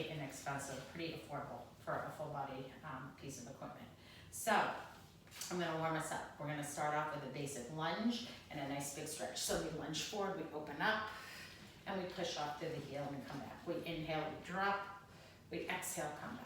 pretty inexpensive, pretty affordable for a full body piece of equipment. So I'm gonna warm us up. We're gonna start off with a basic lunge and a nice big stretch. So we lunge forward, we open up, and we push off through the heel and come back. We inhale, we drop, we exhale, come back.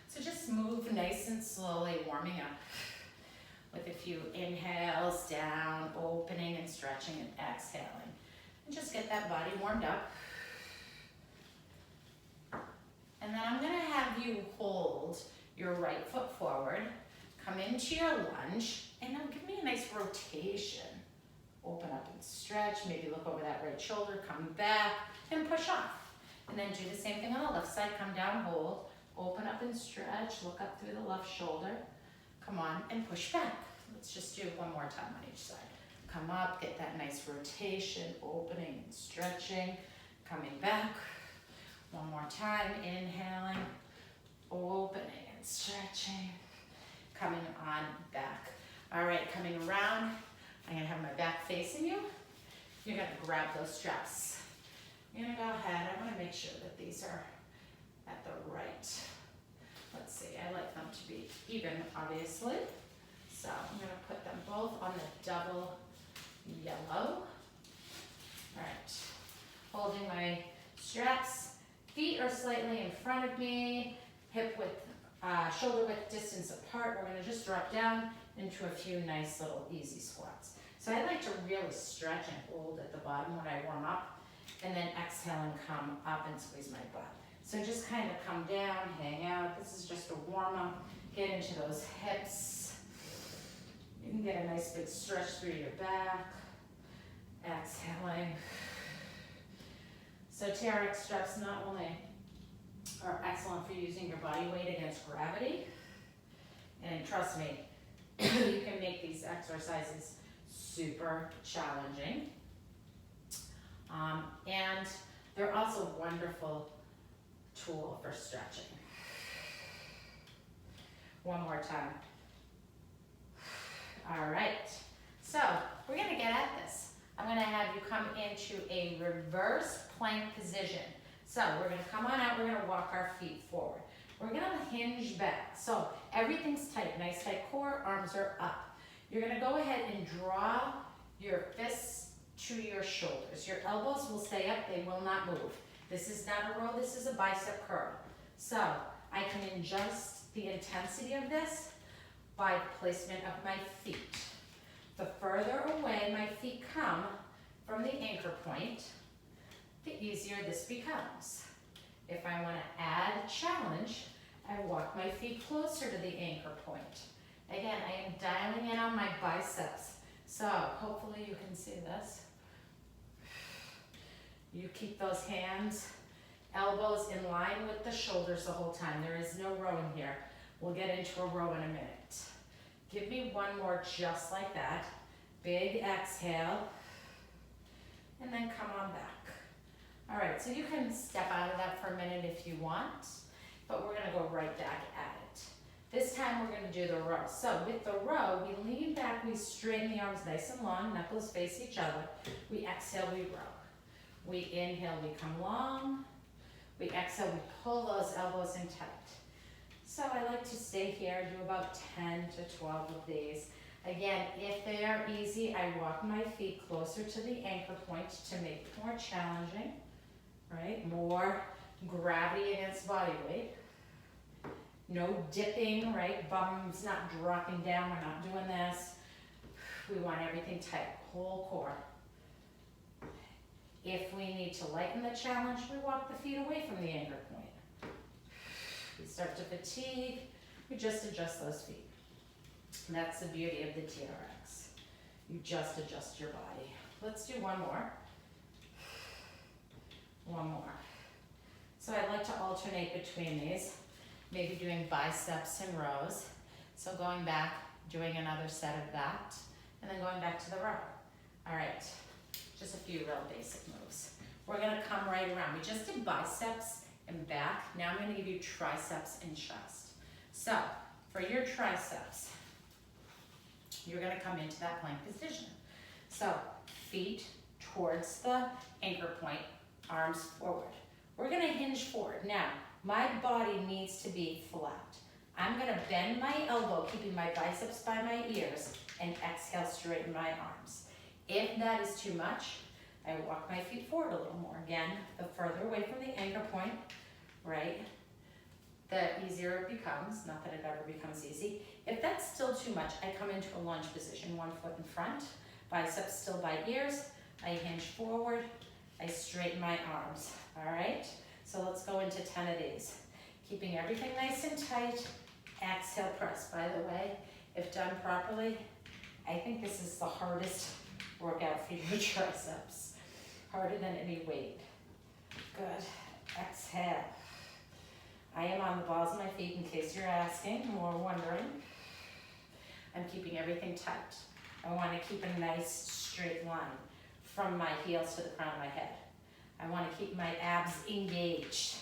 So just move nice and slowly, warming up with a few inhales down, opening and stretching and exhaling. And just get that body warmed up. And then I'm gonna have you hold your right foot forward, come into your lunge, and now give me a nice rotation. Open up and stretch, maybe look over that right shoulder, come back and push off. And then do the same thing on the left side, come down, hold, open up and stretch, look up through the left shoulder, come on and push back. Let's just do one more time on each side. Come up, get that nice rotation, opening and stretching, coming back. One more time, inhaling, opening and stretching, coming on back. All right, coming around, I'm gonna have my back facing you. You're gonna grab those straps. You're gonna go ahead, I wanna make sure that these are at the right, let's see, I like them to be even, obviously. So I'm gonna put them both on the double yellow. All right, holding my straps. Feet are slightly in front of me, hip width, shoulder width distance apart. We're gonna just drop down into a few nice little easy squats. So I like to really stretch and hold at the bottom when I warm up, and then exhale and come up and squeeze my butt. So just kind of come down, hang out. This is just a warm up. Get into those hips. You can get a nice big stretch through your back. Exhaling. So TRX straps not only are excellent for using your body weight against gravity, and trust me, you can make these exercises super challenging. And they're also a wonderful tool for stretching. One more time. All right, so we're gonna get at this. I'm gonna have you come into a reverse plank position. So we're gonna come on out, we're gonna walk our feet forward. We're gonna hinge back. So everything's tight, nice tight core, arms are up. You're gonna go ahead and draw your fists to your shoulders. Your elbows will stay up, they will not move. This is not a row, this is a bicep curl. So I can adjust the intensity of this by placement of my feet. The further away my feet come from the anchor point, the easier this becomes. If I want to add challenge, I walk my feet closer to the anchor point. Again, I am dialing in on my biceps. So hopefully you can see this. You keep those hands, elbows in line with the shoulders the whole time. There is no rowing here. We'll get into a row in a minute. Give me one more just like that. Big exhale, and then come on back. All right, so you can step out of that for a minute if you want, but we're gonna go right back at it. This time we're gonna do the row. So with the row, we lean back, we straighten the arms nice and long, knuckles face each other. We exhale, we row. We inhale, we come long. We exhale, we pull those elbows in tight. So I like to stay here, do about 10 to 12 of these. Again, if they are easy, I walk my feet closer to the anchor point to make it more challenging, right? More gravity against body weight. No dipping, right? Bums not dropping down, we're not doing this. We want everything tight, whole core. If we need to lighten the challenge, we walk the feet away from the anchor point. We start to fatigue, we just adjust those feet. And that's the beauty of the TRX. You just adjust your body. Let's do one more. One more. So I like to alternate between these, maybe doing biceps in rows. So going back, doing another set of that, and then going back to the row. All right, just a few real basic moves. We're gonna come right around. We just did biceps and back. Now I'm gonna give you triceps and chest. So for your triceps, you're gonna come into that plank position. So feet towards the anchor point, arms forward. We're gonna hinge forward. Now, My body needs to be flat. I'm gonna bend my elbow, keeping my biceps by my ears, and exhale, straighten my arms. If that is too much, I walk my feet forward a little more. Again, the further away from the anchor point, right, the easier it becomes. Not that it ever becomes easy. If that's still too much, I come into a lunge position, one foot in front, biceps still by ears, I hinge forward, I straighten my arms, all right? So let's go into 10 of these. Keeping everything nice and tight, exhale, press. By the way, if done properly, I think this is the hardest workout for your triceps. Harder than any weight. Good, exhale. I am on the balls of my feet in case you're asking or wondering. I'm keeping everything tight. I want to keep a nice straight line from my heels to the crown of my head. I want to keep my abs engaged.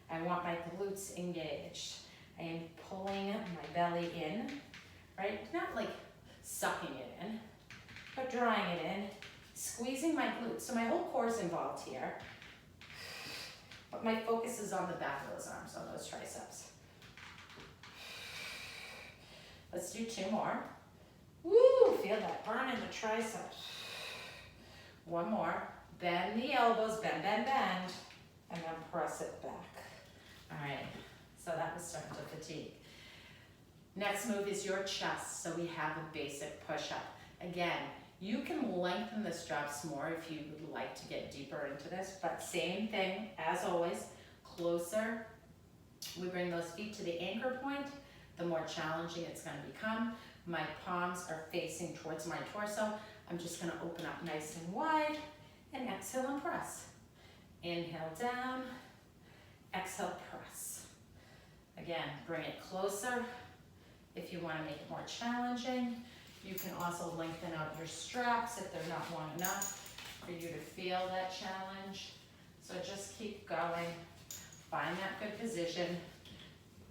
I want my glutes engaged. I am pulling my belly in, right? Not like sucking it in, but drawing it in, squeezing my glutes. So my whole core is involved here, but my focus is on the back of those arms, on those triceps. Let's do 2 more. Woo, feel that burn in the triceps. 1 more. Bend the elbows, bend, bend, bend, and then press it back. All right, so that was starting to fatigue. Next move is your chest. So we have a basic push-up. Again, you can lengthen the straps more if you would like to get deeper into this, but same thing as always, closer. We bring those feet to the anchor point, the more challenging it's gonna become. My palms are facing towards my torso. I'm just gonna open up nice and wide and exhale and press. Inhale down, exhale, press. Again, bring it closer. If you wanna make it more challenging, you can also lengthen out your straps if they're not long enough for you to feel that challenge. So just keep going, find that good position,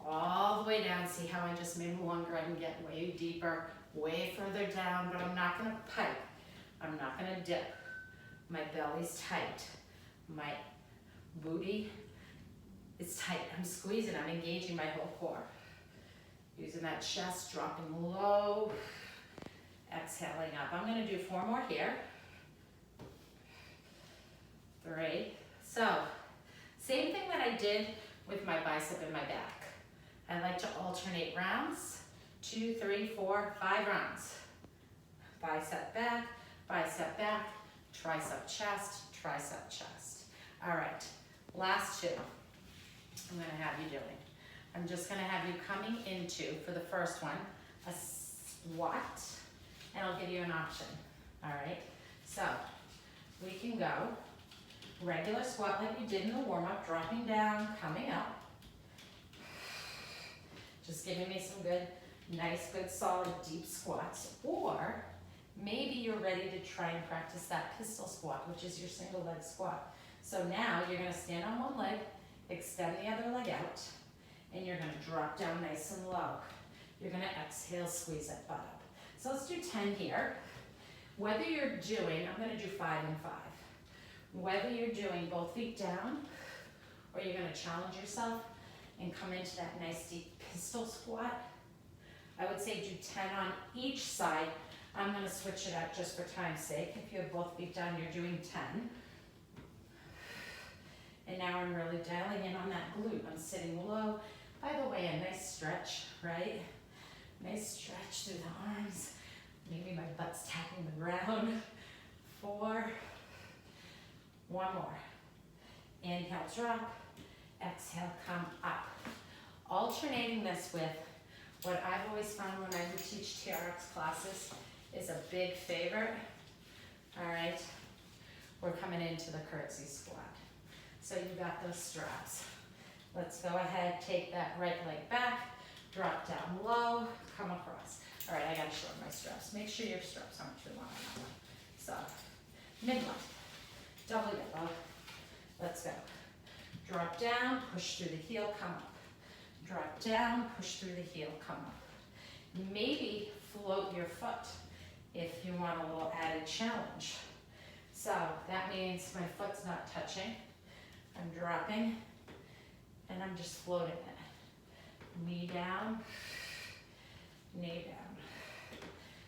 all the way down. See how I just made them longer? I can get way deeper, way further down, but I'm not gonna pipe. I'm not gonna dip. My belly's tight. My booty is tight. I'm squeezing, I'm engaging my whole core. Using that chest, dropping low, exhaling up. I'm gonna do 4 more here. 3. So, same thing that I did with my bicep and my back. I like to alternate rounds, 2, 3, 4, 5 rounds. Bicep back, tricep chest, tricep chest. All right, last 2 I'm gonna have you doing. I'm just gonna have you coming into, for the first one, a squat, and I'll give you an option, all right? So, we can go regular squat like you did in the warm-up, dropping down, coming up. Just giving me some good, nice, good, solid, deep squats. Or maybe you're ready to try and practice that pistol squat, which is your single leg squat. So now you're gonna stand on one leg, extend the other leg out, and you're gonna drop down nice and low. You're gonna exhale, squeeze that butt up. So let's do 10 here. Whether you're doing, I'm gonna do 5 and 5. Whether you're doing both feet down, or you're gonna challenge yourself and come into that nice deep pistol squat, I would say do 10 on each side. I'm gonna switch it up just for time's sake. If you have both feet down, you're doing 10. And now I'm really dialing in on that glute. I'm sitting low. By the way, a nice stretch, right? Nice stretch through the arms. Maybe my butt's tapping the ground. 4. 1 more. Inhale, drop. Exhale, come up. Alternating this with what I've always found when I would teach TRX classes is a big favorite. All right, we're coming into the curtsy squat. So you got those straps. Let's go ahead, take that right leg back, drop down low, come across. All right, I gotta shorten my straps. Make sure your straps aren't too long on that one. So, mid-length, double yellow. Let's go. Drop down, push through the heel, come up. Drop down, push through the heel, come up. Maybe float your foot if you want a little added challenge. So that means my foot's not touching. I'm dropping and I'm just floating it. Knee down, knee down.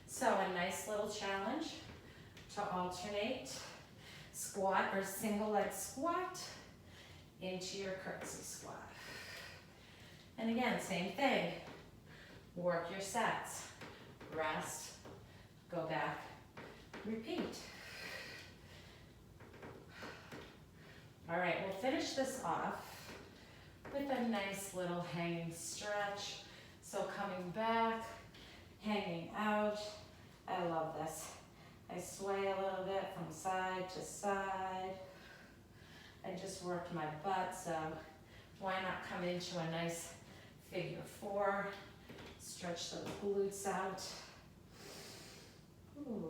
So a nice little challenge to alternate squat or single leg squat into your curtsy squat. And again, same thing. Work your sets. Rest, go back, repeat. All right, we'll finish this off with a nice little hanging stretch. So coming back, hanging out. I love this. I sway a little bit from side to side. I just worked my butt, so why not come into a nice figure four? Stretch those glutes out. Ooh.